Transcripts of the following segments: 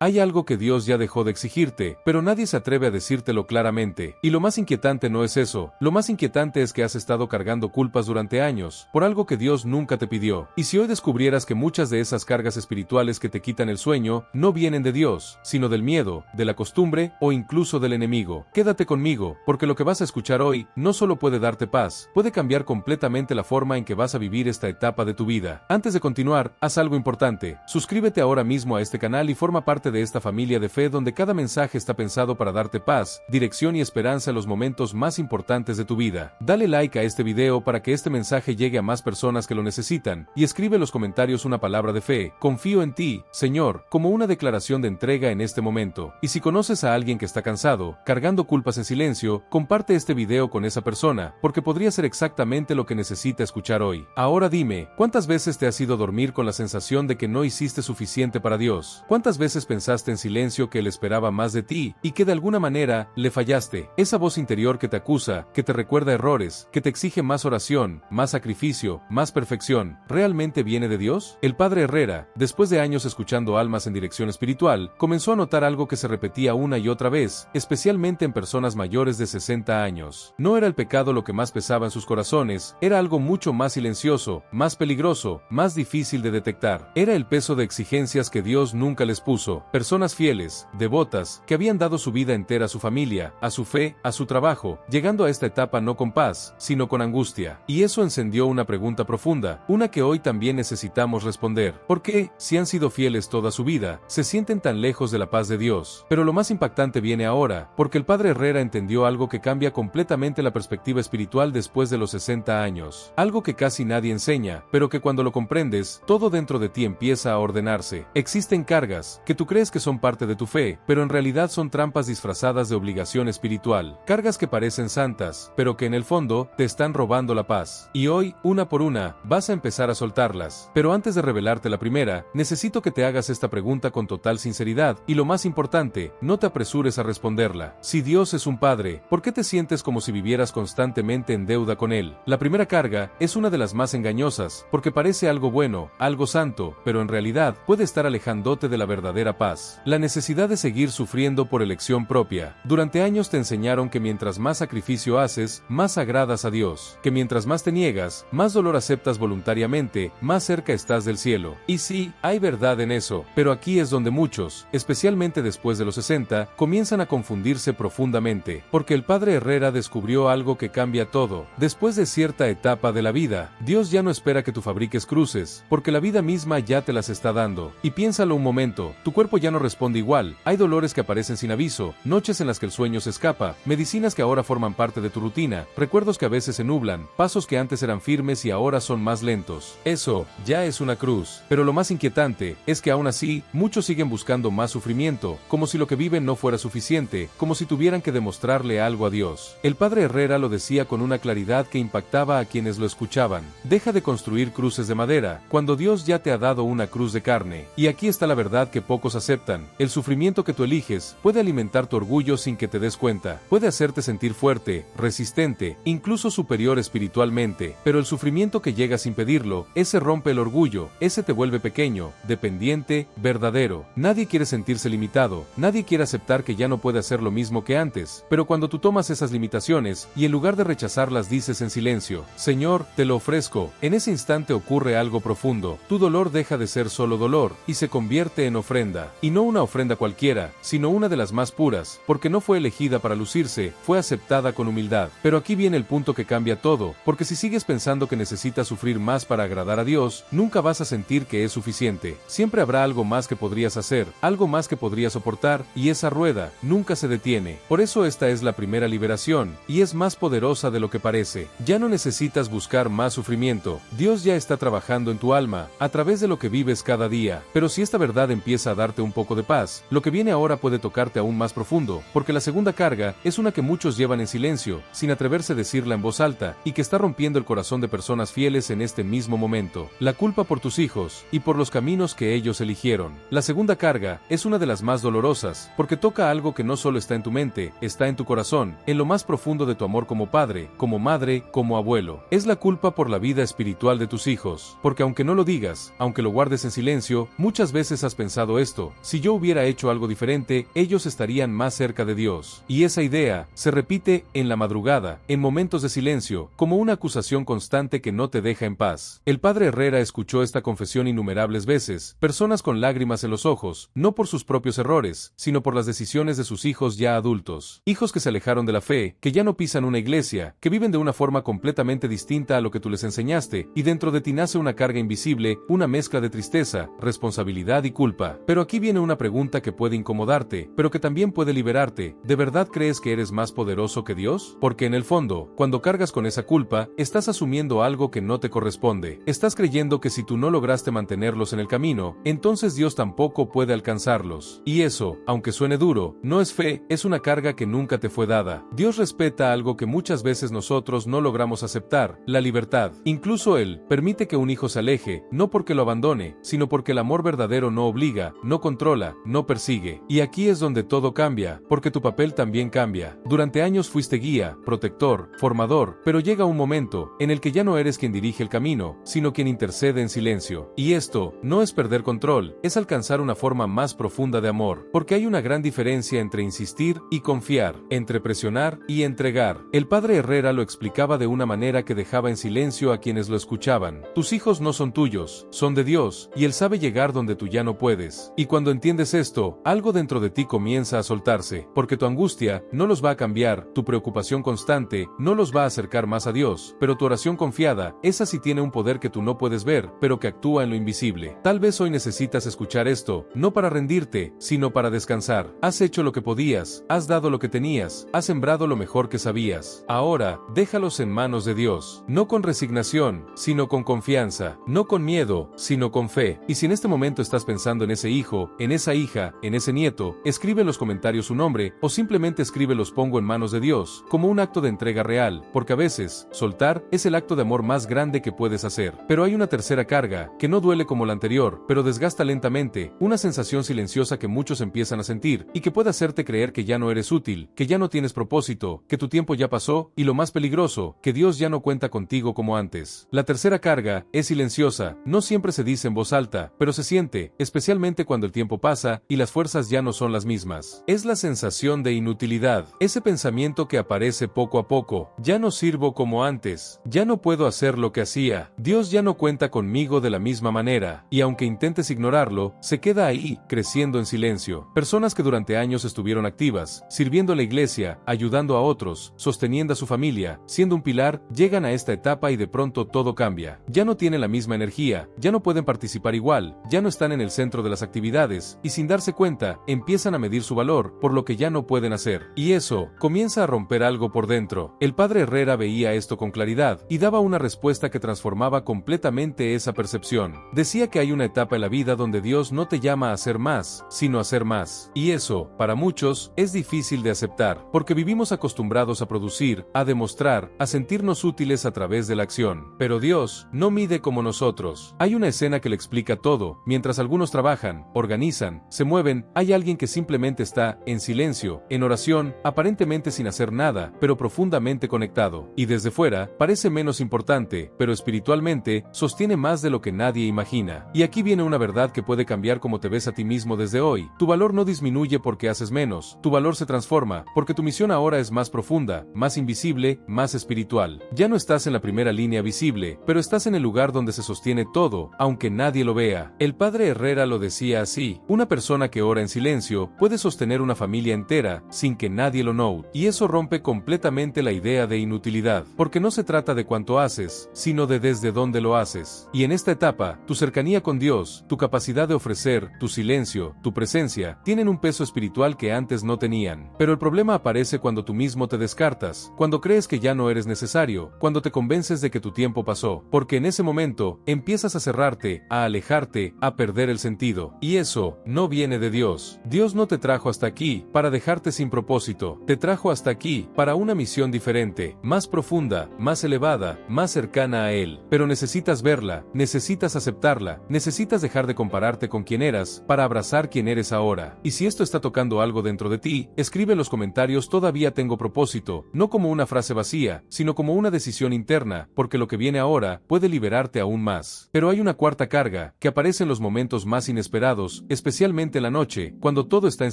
Hay algo que Dios ya dejó de exigirte, pero nadie se atreve a decírtelo claramente. Y lo más inquietante no es eso, lo más inquietante es que has estado cargando culpas durante años, por algo que Dios nunca te pidió. Y si hoy descubrieras que muchas de esas cargas espirituales que te quitan el sueño, no vienen de Dios, sino del miedo, de la costumbre, o incluso del enemigo, quédate conmigo, porque lo que vas a escuchar hoy, no solo puede darte paz, puede cambiar completamente la forma en que vas a vivir esta etapa de tu vida. Antes de continuar, haz algo importante, suscríbete ahora mismo a este canal y forma parte de esta familia de fe donde cada mensaje está pensado para darte paz, dirección y esperanza en los momentos más importantes de tu vida. Dale like a este video para que este mensaje llegue a más personas que lo necesitan, y escribe en los comentarios una palabra de fe, confío en ti, Señor, como una declaración de entrega en este momento. Y si conoces a alguien que está cansado, cargando culpas en silencio, comparte este video con esa persona, porque podría ser exactamente lo que necesita escuchar hoy. Ahora dime, ¿cuántas veces te has ido a dormir con la sensación de que no hiciste suficiente para Dios? ¿Cuántas veces pensaste en silencio que Él esperaba más de ti, y que de alguna manera, le fallaste? Esa voz interior que te acusa, que te recuerda errores, que te exige más oración, más sacrificio, más perfección, ¿realmente viene de Dios? El padre Herrera, después de años escuchando almas en dirección espiritual, comenzó a notar algo que se repetía una y otra vez, especialmente en personas mayores de 60 años. No era el pecado lo que más pesaba en sus corazones, era algo mucho más silencioso, más peligroso, más difícil de detectar. Era el peso de exigencias que Dios nunca les puso. Personas fieles, devotas, que habían dado su vida entera a su familia, a su fe, a su trabajo, llegando a esta etapa no con paz, sino con angustia. Y eso encendió una pregunta profunda, una que hoy también necesitamos responder. ¿Por qué, si han sido fieles toda su vida, se sienten tan lejos de la paz de Dios? Pero lo más impactante viene ahora, porque el padre Herrera entendió algo que cambia completamente la perspectiva espiritual después de los 60 años. Algo que casi nadie enseña, pero que cuando lo comprendes, todo dentro de ti empieza a ordenarse. Existen cargas, que tú crees que son parte de tu fe, pero en realidad son trampas disfrazadas de obligación espiritual. Cargas que parecen santas, pero que en el fondo, te están robando la paz. Y hoy, una por una, vas a empezar a soltarlas. Pero antes de revelarte la primera, necesito que te hagas esta pregunta con total sinceridad, y lo más importante, no te apresures a responderla. Si Dios es un padre, ¿por qué te sientes como si vivieras constantemente en deuda con Él? La primera carga es una de las más engañosas, porque parece algo bueno, algo santo, pero en realidad puede estar alejándote de la verdadera paz. La necesidad de seguir sufriendo por elección propia. Durante años te enseñaron que mientras más sacrificio haces, más agradas a Dios, que mientras más te niegas, más dolor aceptas voluntariamente, más cerca estás del cielo. Y sí, hay verdad en eso, pero aquí es donde muchos, especialmente después de los 60, comienzan a confundirse profundamente, porque el padre Herrera descubrió algo que cambia todo. Después de cierta etapa de la vida, Dios ya no espera que tú fabriques cruces, porque la vida misma ya te las está dando. Y piénsalo un momento, tu cuerpo ya no responde igual, hay dolores que aparecen sin aviso, noches en las que el sueño se escapa, medicinas que ahora forman parte de tu rutina, recuerdos que a veces se nublan, pasos que antes eran firmes y ahora son más lentos. Eso, ya es una cruz. Pero lo más inquietante, es que aún así, muchos siguen buscando más sufrimiento, como si lo que viven no fuera suficiente, como si tuvieran que demostrarle algo a Dios. El padre Herrera lo decía con una claridad que impactaba a quienes lo escuchaban. Deja de construir cruces de madera, cuando Dios ya te ha dado una cruz de carne. Y aquí está la verdad que pocos aceptan. El sufrimiento que tú eliges puede alimentar tu orgullo sin que te des cuenta. Puede hacerte sentir fuerte, resistente, incluso superior espiritualmente. Pero el sufrimiento que llega sin pedirlo, ese rompe el orgullo, ese te vuelve pequeño, dependiente, verdadero. Nadie quiere sentirse limitado, nadie quiere aceptar que ya no puede hacer lo mismo que antes. Pero cuando tú tomas esas limitaciones, y en lugar de rechazarlas dices en silencio, Señor, te lo ofrezco, en ese instante ocurre algo profundo. Tu dolor deja de ser solo dolor, y se convierte en ofrenda. Y no una ofrenda cualquiera, sino una de las más puras, porque no fue elegida para lucirse, fue aceptada con humildad. Pero aquí viene el punto que cambia todo, porque si sigues pensando que necesitas sufrir más para agradar a Dios, nunca vas a sentir que es suficiente. Siempre habrá algo más que podrías hacer, algo más que podrías soportar, y esa rueda nunca se detiene. Por eso esta es la primera liberación, y es más poderosa de lo que parece. Ya no necesitas buscar más sufrimiento. Dios ya está trabajando en tu alma, a través de lo que vives cada día. Pero si esta verdad empieza a darte un poco de paz, lo que viene ahora puede tocarte aún más profundo, porque la segunda carga es una que muchos llevan en silencio, sin atreverse a decirla en voz alta, y que está rompiendo el corazón de personas fieles en este mismo momento. La culpa por tus hijos, y por los caminos que ellos eligieron. La segunda carga es una de las más dolorosas, porque toca algo que no solo está en tu mente, está en tu corazón, en lo más profundo de tu amor como padre, como madre, como abuelo. Es la culpa por la vida espiritual de tus hijos, porque aunque no lo digas, aunque lo guardes en silencio, muchas veces has pensado esto: diciendo, si yo hubiera hecho algo diferente, ellos estarían más cerca de Dios. Y esa idea se repite en la madrugada, en momentos de silencio, como una acusación constante que no te deja en paz. El padre Herrera escuchó esta confesión innumerables veces, personas con lágrimas en los ojos, no por sus propios errores, sino por las decisiones de sus hijos ya adultos. Hijos que se alejaron de la fe, que ya no pisan una iglesia, que viven de una forma completamente distinta a lo que tú les enseñaste, y dentro de ti nace una carga invisible, una mezcla de tristeza, responsabilidad y culpa. Pero aquí viene una pregunta que puede incomodarte, pero que también puede liberarte. ¿De verdad crees que eres más poderoso que Dios? Porque en el fondo, cuando cargas con esa culpa, estás asumiendo algo que no te corresponde. Estás creyendo que si tú no lograste mantenerlos en el camino, entonces Dios tampoco puede alcanzarlos. Y eso, aunque suene duro, no es fe, es una carga que nunca te fue dada. Dios respeta algo que muchas veces nosotros no logramos aceptar, la libertad. Incluso Él permite que un hijo se aleje, no porque lo abandone, sino porque el amor verdadero no obliga, no controla, no persigue. Y aquí es donde todo cambia, porque tu papel también cambia. Durante años fuiste guía, protector, formador, pero llega un momento en el que ya no eres quien dirige el camino, sino quien intercede en silencio. Y esto no es perder control, es alcanzar una forma más profunda de amor, porque hay una gran diferencia entre insistir y confiar, entre presionar y entregar. El padre Herrera lo explicaba de una manera que dejaba en silencio a quienes lo escuchaban. Tus hijos no son tuyos, son de Dios, y Él sabe llegar donde tú ya no puedes. Y cuando entiendes esto, algo dentro de ti comienza a soltarse, porque tu angustia no los va a cambiar, tu preocupación constante no los va a acercar más a Dios, pero tu oración confiada, esa sí tiene un poder que tú no puedes ver, pero que actúa en lo invisible. Tal vez hoy necesitas escuchar esto, no para rendirte, sino para descansar. Has hecho lo que podías, has dado lo que tenías, has sembrado lo mejor que sabías. Ahora, déjalos en manos de Dios, no con resignación, sino con confianza, no con miedo, sino con fe. Y si en este momento estás pensando en ese hijo, en esa hija, en ese nieto, escribe en los comentarios su nombre, o simplemente escribe los pongo en manos de Dios, como un acto de entrega real, porque a veces, soltar es el acto de amor más grande que puedes hacer. Pero hay una tercera carga, que no duele como la anterior, pero desgasta lentamente, una sensación silenciosa que muchos empiezan a sentir, y que puede hacerte creer que ya no eres útil, que ya no tienes propósito, que tu tiempo ya pasó, y lo más peligroso, que Dios ya no cuenta contigo como antes. La tercera carga es silenciosa, no siempre se dice en voz alta, pero se siente, especialmente cuando el tiempo pasa, y las fuerzas ya no son las mismas. Es la sensación de inutilidad, ese pensamiento que aparece poco a poco, ya no sirvo como antes, ya no puedo hacer lo que hacía, Dios ya no cuenta conmigo de la misma manera, y aunque intentes ignorarlo, se queda ahí, creciendo en silencio. Personas que durante años estuvieron activas, sirviendo a la iglesia, ayudando a otros, sosteniendo a su familia, siendo un pilar, llegan a esta etapa y de pronto todo cambia. Ya no tienen la misma energía, ya no pueden participar igual, ya no están en el centro de las actividades, y sin darse cuenta, empiezan a medir su valor por lo que ya no pueden hacer. Y eso comienza a romper algo por dentro. El padre Herrera veía esto con claridad, y daba una respuesta que transformaba completamente esa percepción. Decía que hay una etapa en la vida donde Dios no te llama a hacer más, sino a ser más. Y eso, para muchos, es difícil de aceptar, porque vivimos acostumbrados a producir, a demostrar, a sentirnos útiles a través de la acción. Pero Dios no mide como nosotros. Hay una escena que le explica todo. Mientras algunos trabajan, organizan, se mueven, hay alguien que simplemente está, en silencio, en oración, aparentemente sin hacer nada, pero profundamente conectado. Y desde fuera, parece menos importante, pero espiritualmente, sostiene más de lo que nadie imagina. Y aquí viene una verdad que puede cambiar cómo te ves a ti mismo desde hoy. Tu valor no disminuye porque haces menos, tu valor se transforma, porque tu misión ahora es más profunda, más invisible, más espiritual. Ya no estás en la primera línea visible, pero estás en el lugar donde se sostiene todo, aunque nadie lo vea. El padre Herrera lo decía así: una persona que ora en silencio puede sostener una familia entera sin que nadie lo note, y eso rompe completamente la idea de inutilidad, porque no se trata de cuánto haces, sino de desde dónde lo haces. Y en esta etapa, tu cercanía con Dios, tu capacidad de ofrecer, tu silencio, tu presencia, tienen un peso espiritual que antes no tenían. Pero el problema aparece cuando tú mismo te descartas, cuando crees que ya no eres necesario, cuando te convences de que tu tiempo pasó, porque en ese momento, empiezas a cerrarte, a alejarte, a perder el sentido. Y eso no viene de Dios. Dios no te trajo hasta aquí para dejarte sin propósito, te trajo hasta aquí para una misión diferente, más profunda, más elevada, más cercana a Él. Pero necesitas verla, necesitas aceptarla, necesitas dejar de compararte con quien eras para abrazar quien eres ahora. Y si esto está tocando algo dentro de ti, escribe en los comentarios todavía tengo propósito, no como una frase vacía, sino como una decisión interna, porque lo que viene ahora puede liberarte aún más. Pero hay una cuarta carga, que aparece en los momentos más inesperados, Dios, especialmente en la noche, cuando todo está en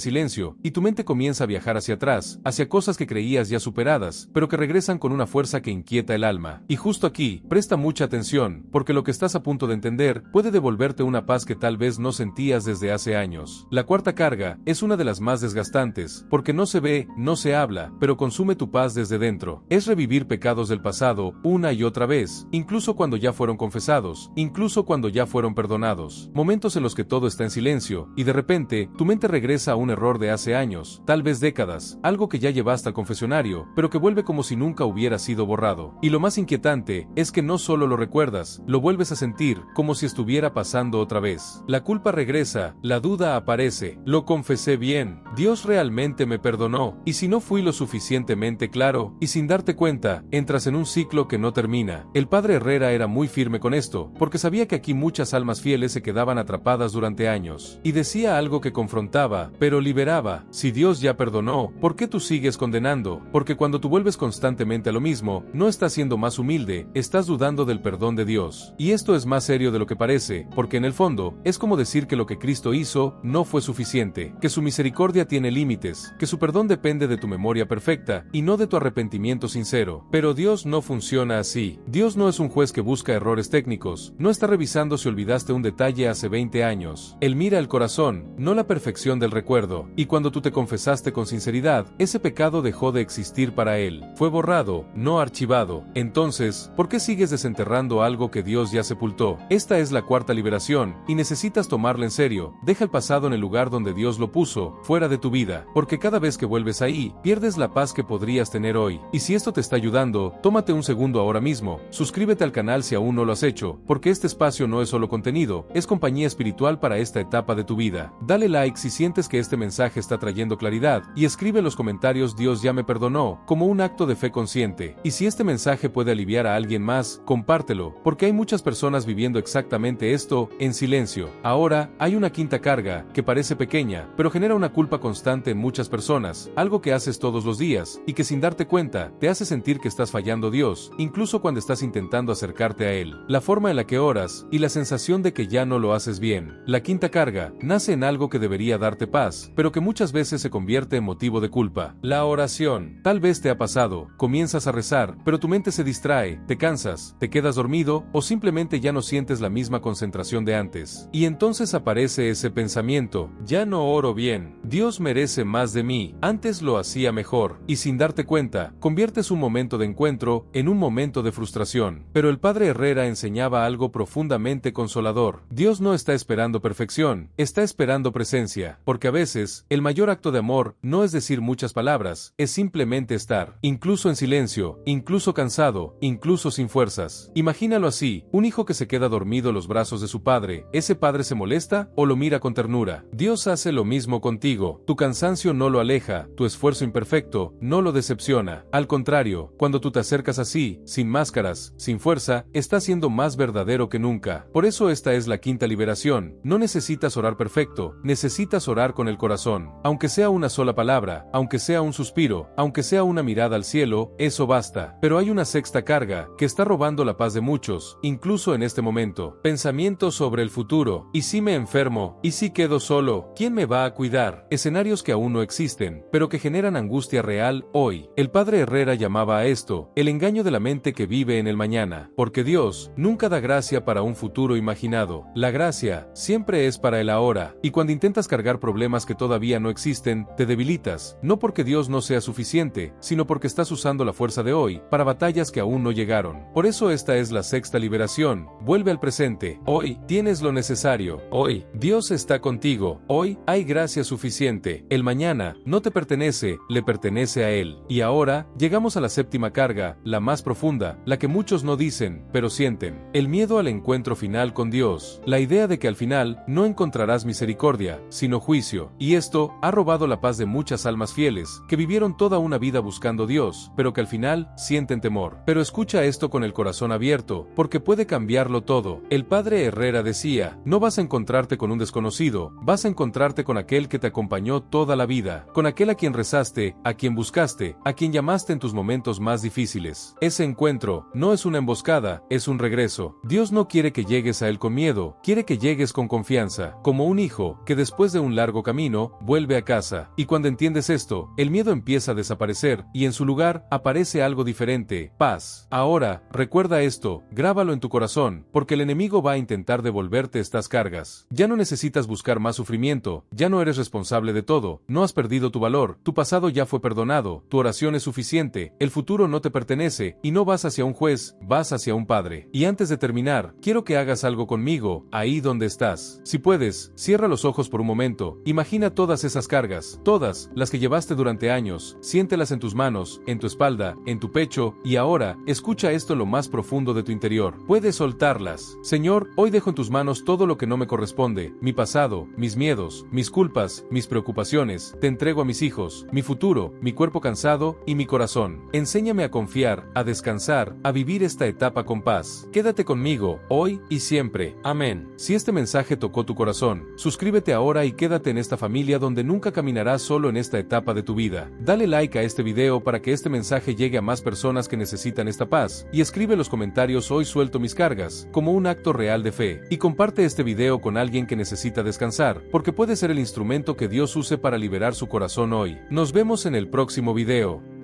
silencio, y tu mente comienza a viajar hacia atrás, hacia cosas que creías ya superadas, pero que regresan con una fuerza que inquieta el alma. Y justo aquí, presta mucha atención, porque lo que estás a punto de entender puede devolverte una paz que tal vez no sentías desde hace años. La cuarta carga es una de las más desgastantes, porque no se ve, no se habla, pero consume tu paz desde dentro. Es revivir pecados del pasado una y otra vez, incluso cuando ya fueron confesados, incluso cuando ya fueron perdonados. Momentos en los que todo está en silencio, y de repente, tu mente regresa a un error de hace años, tal vez décadas, algo que ya llevaste al confesionario, pero que vuelve como si nunca hubiera sido borrado. Y lo más inquietante es que no solo lo recuerdas, lo vuelves a sentir, como si estuviera pasando otra vez. La culpa regresa, la duda aparece, lo confesé bien, Dios realmente me perdonó, y si no fui lo suficientemente claro, y sin darte cuenta, entras en un ciclo que no termina. El padre Herrera era muy firme con esto, porque sabía que aquí muchas almas fieles se quedaban atrapadas durante años, y decía algo que confrontaba, pero liberaba. Si Dios ya perdonó, ¿por qué tú sigues condenando? Porque cuando tú vuelves constantemente a lo mismo, no estás siendo más humilde, estás dudando del perdón de Dios. Y esto es más serio de lo que parece, porque en el fondo, es como decir que lo que Cristo hizo no fue suficiente, que su misericordia tiene límites, que su perdón depende de tu memoria perfecta, y no de tu arrepentimiento sincero. Pero Dios no funciona así. Dios no es un juez que busca errores técnicos, no está revisando si olvidaste un detalle hace 20 años. Él mira el corazón, no la perfección del recuerdo, y cuando tú te confesaste con sinceridad, ese pecado dejó de existir para Él. Fue borrado, no archivado. Entonces, ¿por qué sigues desenterrando algo que Dios ya sepultó? Esta es la cuarta liberación, y necesitas tomarla en serio. Deja el pasado en el lugar donde Dios lo puso, fuera de tu vida, porque cada vez que vuelves ahí, pierdes la paz que podrías tener hoy. Y si esto te está ayudando, tómate un segundo ahora mismo, suscríbete al canal si aún no lo has hecho, porque este espacio no es solo contenido, es compañía espiritual para esta etapa de tu vida. Dale like si sientes que este mensaje está trayendo claridad, y escribe en los comentarios "Dios ya me perdonó", como un acto de fe consciente. Y si este mensaje puede aliviar a alguien más, compártelo, porque hay muchas personas viviendo exactamente esto, en silencio. Ahora, hay una quinta carga, que parece pequeña, pero genera una culpa constante en muchas personas, algo que haces todos los días, y que sin darte cuenta, te hace sentir que estás fallando a Dios, incluso cuando estás intentando acercarte a Él. La forma en la que oras, y la sensación de que ya no lo haces bien. La quinta carga, nace en algo que debería darte paz, pero que muchas veces se convierte en motivo de culpa. La oración. Tal vez te ha pasado, comienzas a rezar, pero tu mente se distrae, te cansas, te quedas dormido, o simplemente ya no sientes la misma concentración de antes. Y entonces aparece ese pensamiento: ya no oro bien, Dios merece más de mí, antes lo hacía mejor, y sin darte cuenta, conviertes un momento de encuentro en un momento de frustración. Pero el padre Herrera enseñaba algo profundamente consolador. Dios no está esperando perfección, está esperando presencia, porque a veces, el mayor acto de amor no es decir muchas palabras, es simplemente estar, incluso en silencio, incluso cansado, incluso sin fuerzas. Imagínalo así: un hijo que se queda dormido en los brazos de su padre, ¿ese padre se molesta o lo mira con ternura? Dios hace lo mismo contigo. Tu cansancio no lo aleja, tu esfuerzo imperfecto no lo decepciona. Al contrario, cuando tú te acercas así, sin máscaras, sin fuerza, estás siendo más verdadero que nunca. Por eso esta es la quinta liberación. No necesitas orar perfecto, necesitas orar con el corazón. Aunque sea una sola palabra, aunque sea un suspiro, aunque sea una mirada al cielo, eso basta. Pero hay una sexta carga, que está robando la paz de muchos, incluso en este momento. Pensamientos sobre el futuro. ¿Y si me enfermo? ¿Y si quedo solo? ¿Quién me va a cuidar? Escenarios que aún no existen, pero que generan angustia real hoy. El padre Herrera llamaba a esto el engaño de la mente que vive en el mañana, porque Dios nunca da gracia para un futuro imaginado. La gracia siempre es para el ahora, y cuando intentas cargar problemas que todavía no existen, te debilitas, no porque Dios no sea suficiente, sino porque estás usando la fuerza de hoy para batallas que aún no llegaron. Por eso esta es la sexta liberación. Vuelve al presente. Hoy tienes lo necesario. Hoy Dios está contigo. Hoy hay gracia suficiente. El mañana no te pertenece, le pertenece a Él. Y ahora llegamos a la séptima carga, la más profunda, la que muchos no dicen, pero sienten: el miedo al encuentro final con Dios. La idea de que al final no encontrarás misericordia, sino juicio. Y esto ha robado la paz de muchas almas fieles, que vivieron toda una vida buscando a Dios, pero que al final sienten temor. Pero escucha esto con el corazón abierto, porque puede cambiarlo todo. El padre Herrera decía: no vas a encontrarte con un desconocido, vas a encontrarte con aquel que te acompañó toda la vida, con aquel a quien rezaste, a quien buscaste, a quien llamaste en tus momentos más difíciles. Ese encuentro no es una emboscada, es un regreso. Dios no quiere que llegues a Él con miedo, quiere que llegues con confianza. casa, como un hijo, que después de un largo camino, vuelve a casa. Y cuando entiendes esto, el miedo empieza a desaparecer, y en su lugar, aparece algo diferente, paz. Ahora, recuerda esto, grábalo en tu corazón, porque el enemigo va a intentar devolverte estas cargas. Ya no necesitas buscar más sufrimiento, ya no eres responsable de todo, no has perdido tu valor, tu pasado ya fue perdonado, tu oración es suficiente, el futuro no te pertenece, y no vas hacia un juez, vas hacia un padre. Y antes de terminar, quiero que hagas algo conmigo, ahí donde estás. Si puedes, cierra los ojos por un momento, imagina todas esas cargas, todas las que llevaste durante años, siéntelas en tus manos, en tu espalda, en tu pecho, y ahora, escucha esto en lo más profundo de tu interior. Puedes soltarlas. Señor, hoy dejo en tus manos todo lo que no me corresponde, mi pasado, mis miedos, mis culpas, mis preocupaciones, te entrego a mis hijos, mi futuro, mi cuerpo cansado y mi corazón. Enséñame a confiar, a descansar, a vivir esta etapa con paz. Quédate conmigo, hoy y siempre. Amén. Si este mensaje tocó tu corazón, suscríbete ahora y quédate en esta familia donde nunca caminarás solo en esta etapa de tu vida. Dale like a este video para que este mensaje llegue a más personas que necesitan esta paz, y escribe en los comentarios "hoy suelto mis cargas", como un acto real de fe, y comparte este video con alguien que necesita descansar, porque puede ser el instrumento que Dios use para liberar su corazón hoy. Nos vemos en el próximo video.